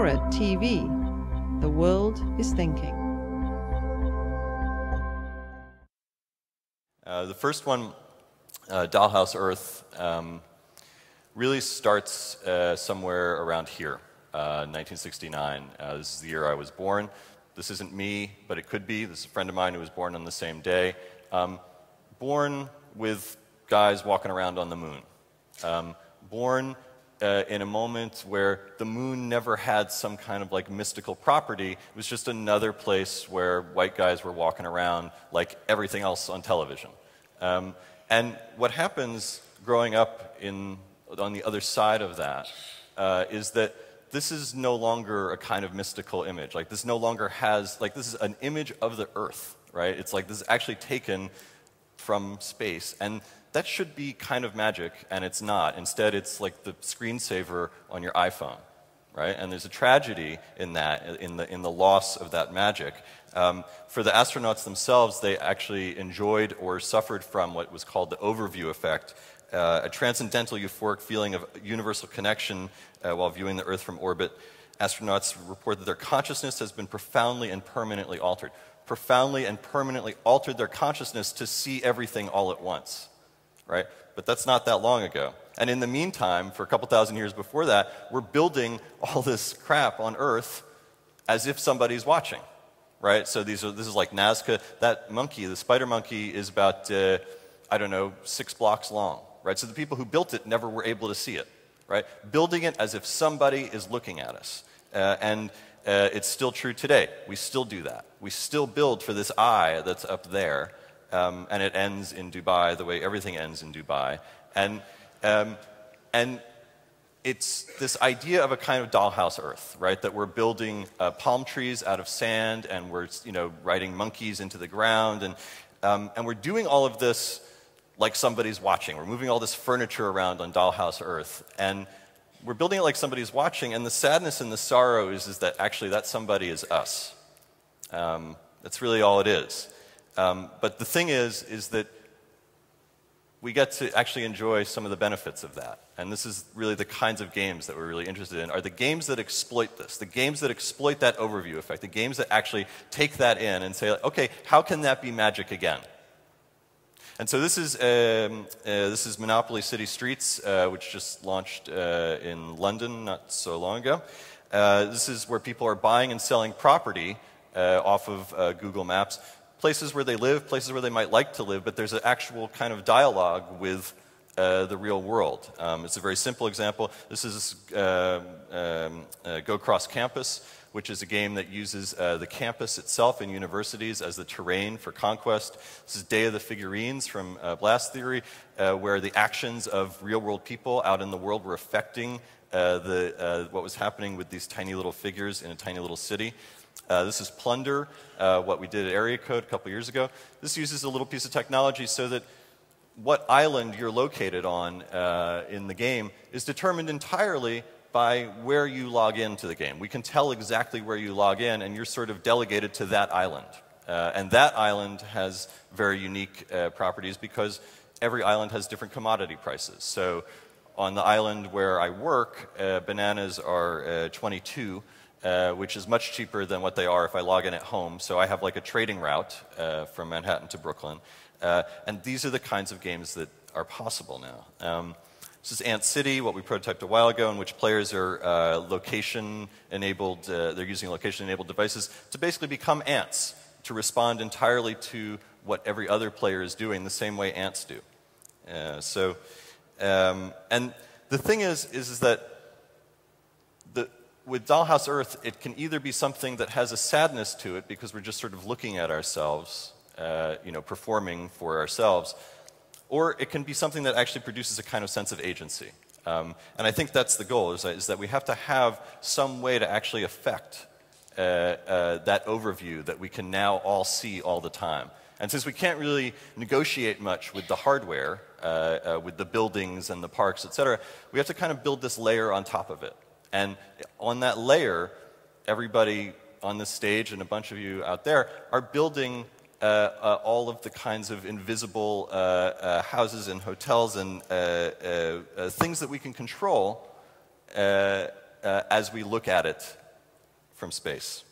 FORA.tv. The world is thinking. The first one, Dollhouse Earth, really starts somewhere around here, 1969. This is the year I was born. This isn't me, but it could be. This is a friend of mine who was born on the same day. Born with guys walking around on the moon. Born in a moment where the moon never had some kind of like mystical property. It was just another place where white guys were walking around like everything else on television. And what happens growing up on the other side of that is that this is no longer a kind of mystical image. Like this no longer has, like this is an image of the Earth, right? It's like this is actually taken from space. And that should be kind of magic, and it's not. Instead, it's like the screensaver on your iPhone, right? And there's a tragedy in that, in the loss of that magic. For the astronauts themselves, they actually enjoyed or suffered from what was called the overview effect, a transcendental euphoric feeling of universal connection while viewing the Earth from orbit. Astronauts report that their consciousness has been profoundly and permanently altered. Profoundly and permanently altered their consciousness to see everything all at once. Right? But that's not that long ago. And in the meantime, for a couple thousand years before that, we're building all this crap on Earth as if somebody's watching. Right? So this is like Nazca. That monkey, the spider monkey, is about, I don't know, 6 blocks long. Right? So the people who built it never were able to see it. Right? Building it as if somebody is looking at us. It's still true today. We still do that. We still build for this eye that's up there. And it ends in Dubai the way everything ends in Dubai. And it's this idea of a kind of dollhouse Earth, right? That we're building palm trees out of sand, and we're writing monkeys into the ground, and we're doing all of this like somebody's watching. We're moving all this furniture around on dollhouse Earth, and we're building it like somebody's watching. And the sadness and the sorrow is that actually that somebody is us. That's really all it is. But the thing is that we get to actually enjoy some of the benefits of that. And this is really the kinds of games that we're really interested in, are the games that exploit this, the games that exploit that overview effect, the games that actually take that in and say, okay, how can that be magic again? And so this is Monopoly City Streets, which just launched in London not so long ago. This is where people are buying and selling property off of Google Maps. Places where they live, places where they might like to live, but there's an actual kind of dialogue with the real world. It's a very simple example. This is Go Cross Campus, which is a game that uses the campus itself in universities as the terrain for conquest. This is Day of the Figurines from Blast Theory, where the actions of real-world people out in the world were affecting what was happening with these tiny little figures in a tiny little city. This is Plunder, what we did at Area Code a couple years ago. This uses a little piece of technology so that what island you're located on in the game is determined entirely by where you log into the game. We can tell exactly where you log in, and you're sort of delegated to that island. And that island has very unique properties because every island has different commodity prices. So on the island where I work, bananas are 22. Which is much cheaper than what they are if I log in at home. So I have like a trading route from Manhattan to Brooklyn. And these are the kinds of games that are possible now. This is Ant City, what we prototyped a while ago, in which players are location-enabled, they're using location-enabled devices to basically become ants, to respond entirely to what every other player is doing the same way ants do. And the thing is that with Dollhouse Earth, it can either be something that has a sadness to it because we're just sort of looking at ourselves, performing for ourselves, or it can be something that actually produces a kind of sense of agency. And I think that's the goal, is that we have to have some way to actually affect that overview that we can now all see all the time. And since we can't really negotiate much with the hardware, with the buildings and the parks, et cetera, we have to kind of build this layer on top of it. And on that layer, everybody on this stage and a bunch of you out there are building all of the kinds of invisible houses and hotels and things that we can control as we look at it from space.